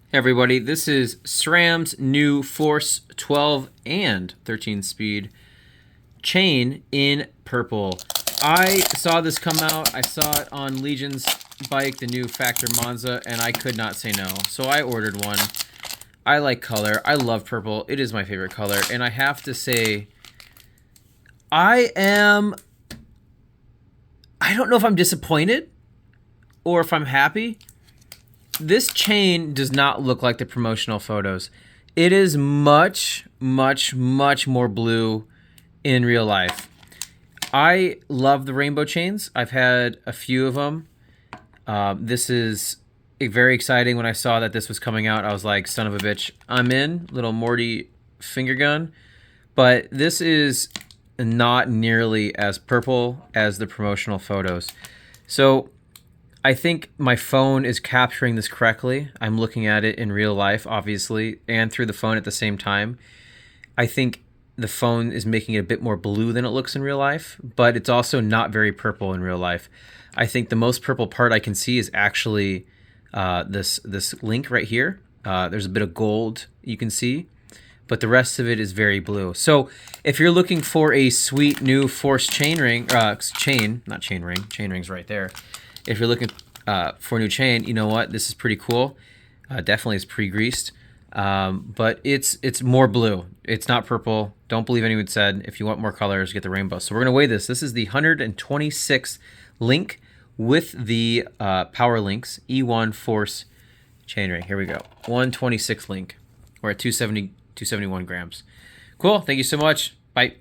Hey everybody, this is SRAM's new Force 12 and 13 speed chain in purple. I saw this come out. I saw it on Legion's bike, the new Factor Monza, and I could not say no. So I ordered one. I like color. I love purple. It is my favorite color. And I have to say, I don't know if I'm disappointed or if I'm happy. This chain does not look like the promotional photos. It is much, much, much more blue in real life. I love the rainbow chains. I've had a few of them. This is very exciting. When I saw that this was coming out, I was like, son of a bitch, I'm in. Little Morty finger gun. But this is not nearly as purple as the promotional photos. So I think my phone is capturing this correctly. I'm looking at it in real life, obviously, and through the phone at the same time. I think the phone is making it a bit more blue than it looks in real life, but it's also not very purple in real life. I think the most purple part I can see is actually this link right here. There's a bit of gold you can see, but the rest of it is very blue. So if you're looking for a sweet new Force chain ring, chain ring's right there. If you're looking for a new chain, you know what? This is pretty cool. Definitely is pre-greased, but it's more blue. It's not purple. Don't believe anyone said. If you want more colors, get the rainbow. So we're gonna weigh this. This is the 126th link with the power links E1 Force chain ring. Here we go. 126 link. We're at 271 grams. Cool. Thank you so much. Bye.